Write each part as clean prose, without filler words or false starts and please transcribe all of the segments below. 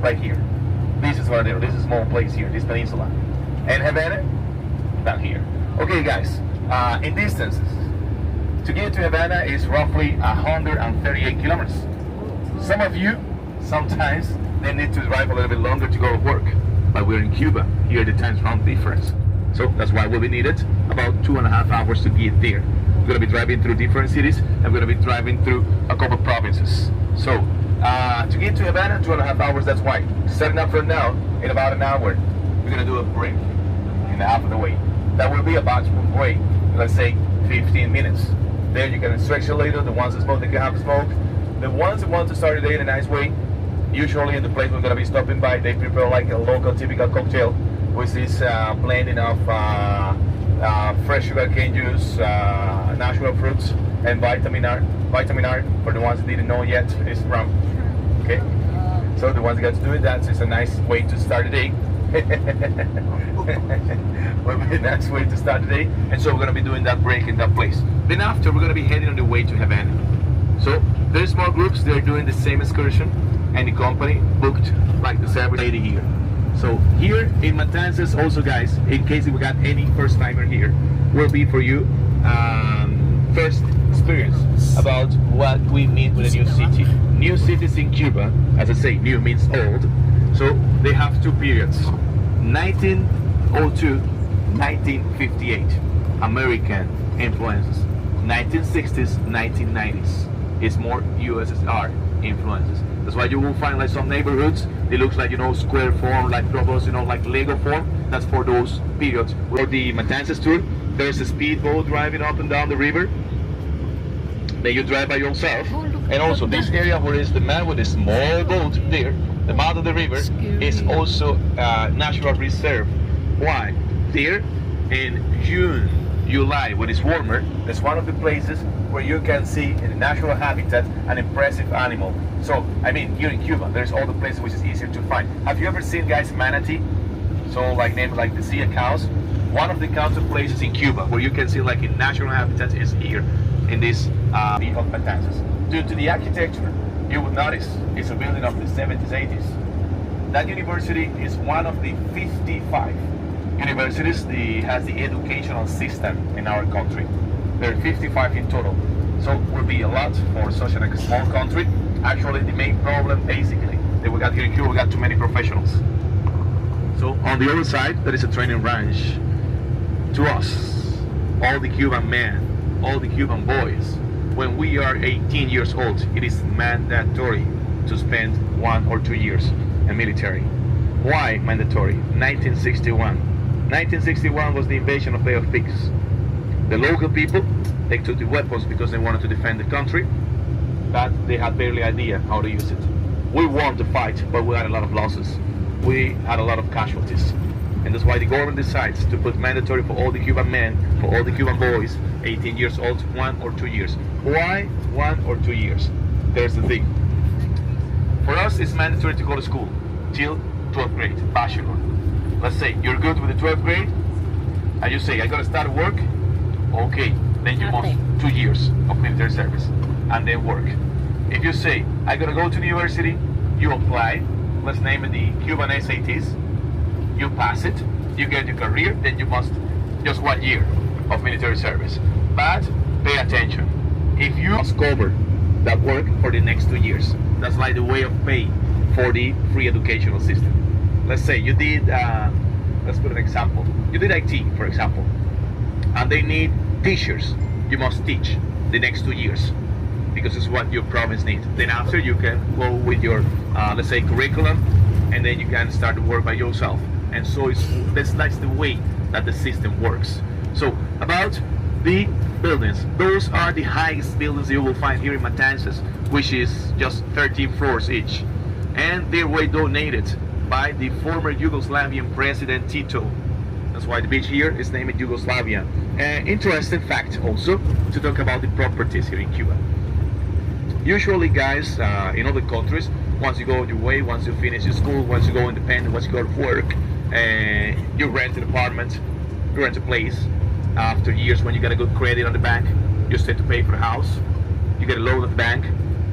right here. This is Varadero. This is a small place here, this peninsula. And Havana, down here. Okay, guys. In distances, to get to Havana is roughly 138 kilometers. Some of you, sometimes, they need to drive a little bit longer to go to work. But we're in Cuba. Here the time's round difference. So that's why we'll be needed about 2.5 hours to get there. We're going to be driving through different cities, and we're going to be driving through a couple provinces. So to get to Havana, 2.5 hours, that's why. Setting up for now, in about an hour, we're going to do a break in half of the way. That will be about wait, let's say 15 minutes. There you can stretch a little. The ones that smoke, they can have a smoke. The ones that want to start the day in a nice way, usually in the place we're going to be stopping by, they prepare like a local typical cocktail, which is blending of fresh sugar cane juice, natural fruits, and vitamin R. Vitamin R, for the ones that didn't know yet, is rum. Okay? So the ones that got to do it, that's just a nice way to start the day. Will be a nice way to start the day. And so we're going to be doing that break in that place. Then after, we're going to be heading on the way to Havana. So there's small groups, they're doing the same excursion, and the company booked like the service lady here. So here in Matanzas also, guys, in case we got any first timer here, will be for you first experience about what we mean with a new city. New cities in Cuba, as I say, new means old. So they have two periods, 1902, 1958, American influences. 1960s, 1990s is more USSR influences. That's why you will find like some neighborhoods, they look like, you know, square form, like doubles, you know, like Lego form. That's for those periods. For the Matanzas tour, there's a speedboat driving up and down the river. Then you drive by yourself. And also this area where is the man with a small boat there, the mouth of the river, is also a natural reserve. Why? There in June, July, when it's warmer, that's one of the places where you can see in the natural habitat an impressive animal. So, I mean, here in Cuba, there's all the places which is easier to find. Have you ever seen, guys, manatee? So, like named like the sea cows. One of the counts of places in Cuba where you can see like in natural habitat is here in this of Matanzas. Due to the architecture, you would notice it's a building of the 70s, 80s. That university is one of the 55 universities that has the educational system in our country. There are 55 in total. So it will be a lot for such a small country. Actually, the main problem basically that we got here in Cuba, we got too many professionals. So on the other side, there is a training ranch. To us, all the Cuban men, all the Cuban boys, when we are 18 years old, it is mandatory to spend 1 or 2 years in military. Why mandatory? 1961. 1961 was the invasion of Bay of Pigs. The local people, they took the weapons because they wanted to defend the country, but they had barely idea how to use it. We won the fight, but we had a lot of losses. We had a lot of casualties. And that's why the government decides to put mandatory for all the Cuban men, for all the Cuban boys, 18 years old, 1 or 2 years. Why 1 or 2 years? There's the thing. For us, it's mandatory to go to school till 12th grade, bachelor. Let's say you're good with the 12th grade, and you say, I gotta start work. Okay, then you must 2 years of military service, and then work. If you say, I gotta go to the university, you apply, let's name it the Cuban SATs, you pass it, you get your career, then you must just 1 year of military service. But pay attention, if you must cover that work for the next 2 years, that's like the way of pay for the free educational system. Let's say you did, let's put an example, you did IT, for example, and they need teachers. You must teach the next 2 years because it's what your province needs. Then after you can go with your, let's say, curriculum, and then you can start to work by yourself. And so that's the way that the system works. So about the buildings, those are the highest buildings you will find here in Matanzas, which is just 13 floors each, and they were donated by the former Yugoslavian president Tito. That's why the beach here is named Yugoslavia. Interesting fact also to talk about the properties here in Cuba. Usually, guys, in other countries, once you go your way, once you finish your school, once you go independent, once you go to work, you rent an apartment, you rent a place. After years, when you get a good credit on the bank, you start to pay for the house, you get a loan at the bank,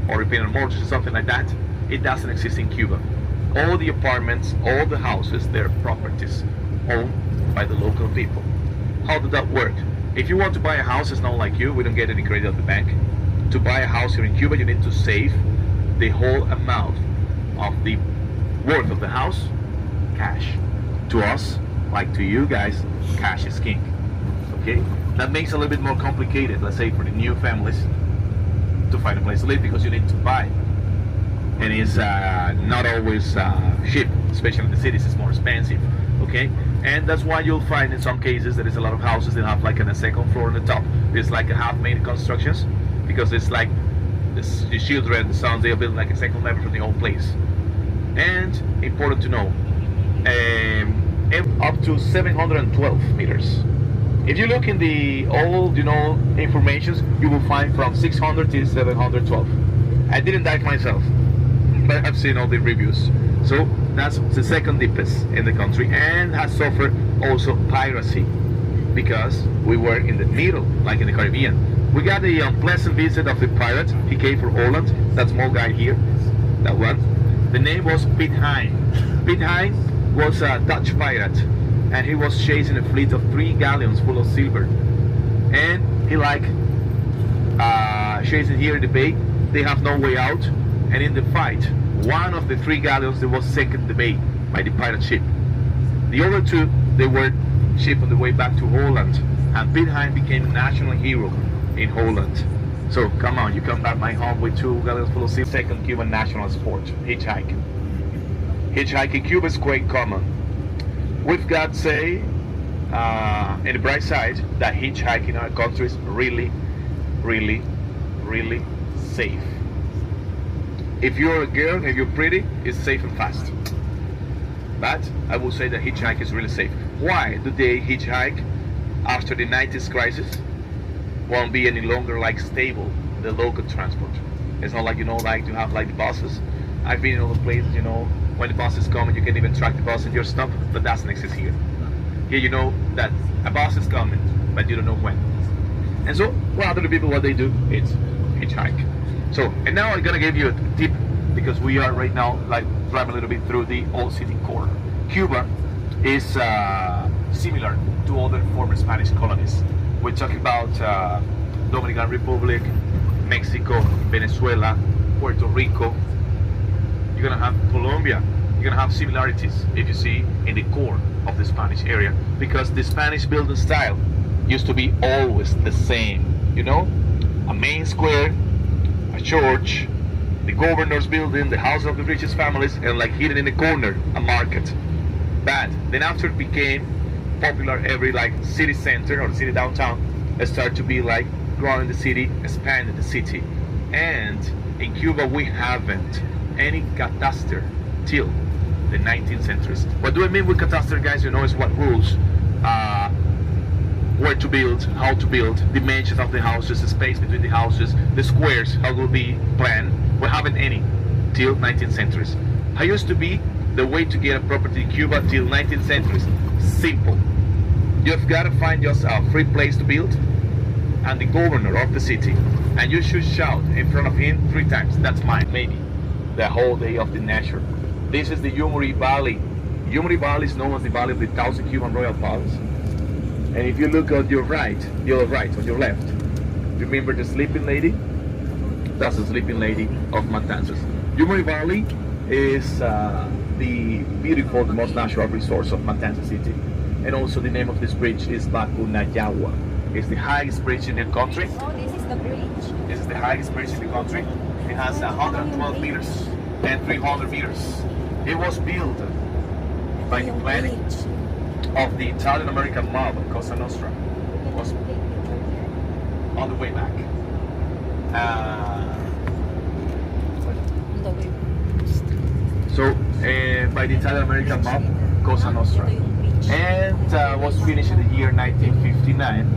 or you pay on a mortgage or something like that. It doesn't exist in Cuba. all the apartments, all the houses, they're properties owned by the local people. How does that work? If you want to buy a house, it's not like you, we don't get any credit at the bank. To buy a house here in Cuba, you need to save the whole amount of the worth of the house, cash. To us, like to you guys, cash is king. Okay? That makes it a little bit more complicated, let's say for the new families, to find a place to live, because you need to buy. And it's not always cheap, especially in the cities, it's more expensive. Okay? And that's why you'll find in some cases there is a lot of houses that have like a second floor on the top. There's like a half-made constructions, because it's like the children, the sons, they are building like a second level from the old place. And important to know, up to 712 meters. If you look in the old, informations, you will find from 600 to 712. I didn't dive myself, but I've seen all the reviews. So that's the second deepest in the country, and has suffered also piracy, because we were in the middle, like in the Caribbean. We got the unpleasant visit of the pirate. He came from Holland, that small guy here, that one. The name was Piet Hein. Piet Hein was a Dutch pirate, and he was chasing a fleet of 3 galleons full of silver. And he chasing here in the bay. They have no way out, and in the fight, one of the 3 galleons that was sank in the bay by the pirate ship. The other 2, they were shipped on the way back to Holland, and Piet Hein became a national hero in Holland. So come on, you come back my home with 2 galleons full of silver. Second Cuban national sport, hitchhiking. Hitchhiking in Cuba is quite common. We've got, say, in the bright side, that hitchhiking in our country is really, really, really safe. If you're a girl, if you're pretty, it's safe and fast. But I will say that hitchhike is really safe. Why do they hitchhike after the 90s crisis? Won't be any longer like stable, the local transport. It's not like, like to have like the buses. I've been in all the places, when the bus is coming, you can even track the bus and you're stopped, but that doesn't exist here. Here you know that a bus is coming, but you don't know when. And so, what do the people, what they do? It's hitchhike. So, and now I'm gonna give you a tip, because we are right now like driving a little bit through the old city core. Cuba is similar to other former Spanish colonies. We're talking about Dominican Republic, Mexico, Venezuela, Puerto Rico. You're gonna have Colombia. You're gonna have similarities if you see in the core of the Spanish area, because the Spanish building style used to be always the same. A main square, a church, the governor's building, the house of the richest families, and like hidden in the corner, a market. But then after it became popular, every like city center or city downtown, it started to be like growing the city, expanding the city. And in Cuba we haven't any catastrophe till the 19th centuries. What do I mean with catastrophe, guys? Is what rules where to build, how to build, dimensions of the houses, the space between the houses, the squares, how will be planned. We haven't any till 19th centuries. How used to be the way to get a property in Cuba till 19th centuries? Simple. You've got to find just a free place to build, and the governor of the city, and you should shout in front of him 3 times, that's mine, maybe. The whole day of the nature. This is the Yumuri Valley. Yumuri Valley is known as the Valley of the 1,000 Cuban Royal Palace. And if you look on your right, on your left, remember the sleeping lady? That's the sleeping lady of Matanzas. Yumuri Valley is the beautiful, the most natural resource of Matanzas City. And also the name of this bridge is Bacunayagua. It's the highest bridge in the country. Oh, this is the bridge? This is the highest bridge in the country. It has 112 meters and 300 meters. It was built by the planning of the Italian American mob, Cosa Nostra. It was on the way back. So by the Italian American mob, Cosa Nostra, and was finished in the year 1959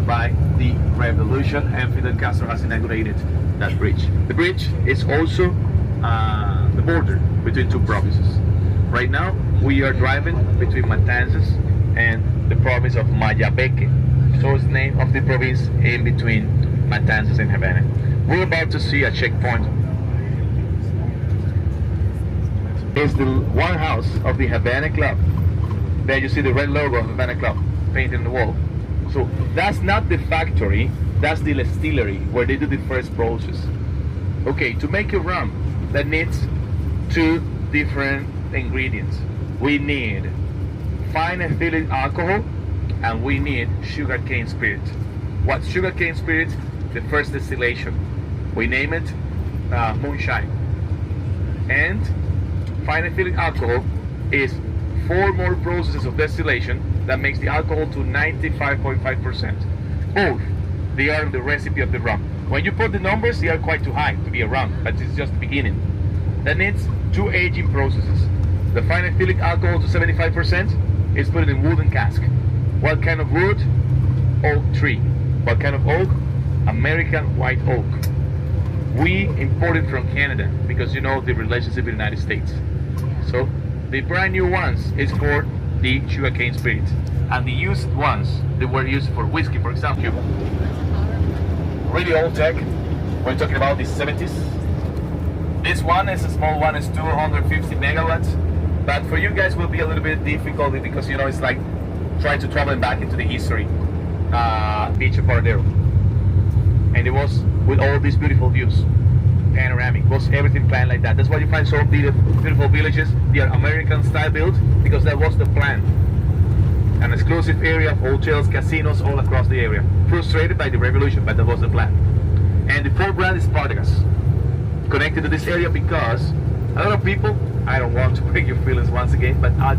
by the revolution, and Fidel Castro has inaugurated that bridge. The bridge is also the border between 2 provinces. Right now we are driving between Matanzas and the province of Mayabeque. So it's the name of the province in between Matanzas and Havana. We're about to see a checkpoint. is the warehouse of the Havana Club. There you see the red logo of Havana Club painted on the wall. So that's not the factory, that's the distillery where they do the first process. Okay, to make a rum, that needs two different ingredients. We need fine ethyl alcohol and we need sugarcane spirit. What's sugarcane spirit? The first distillation. We name it moonshine. And fine ethyl alcohol is 4 more processes of distillation that makes the alcohol to 95.5%. Both, they are the recipe of the rum. When you put the numbers, they are quite too high to be a rum, but it's just the beginning. That needs 2 aging processes. The fine ethylic alcohol to 75% is put in wooden cask. What kind of wood? Oak tree. What kind of oak? American white oak. We import it from Canada because you know the relationship with the United States. So the brand new ones is for the sugarcane spirit, and the used ones they were used for whiskey, for example. Cuba. Really old tech. We're talking about the 70s. This one is a small one, it's 250 megawatts, but for you guys will be a little bit difficult because you know it's like trying to travel back into the history. Beach of Paradero, and it was with all these beautiful views. Panoramic, was everything planned like that. That's why you find so beautiful villages. They are American style built because that was the plan. An exclusive area of hotels, casinos all across the area. Frustrated by the revolution, but that was the plan. And the full brand is Spartacus, connected to this area because a lot of people, I don't want to break your feelings once again, but alcohol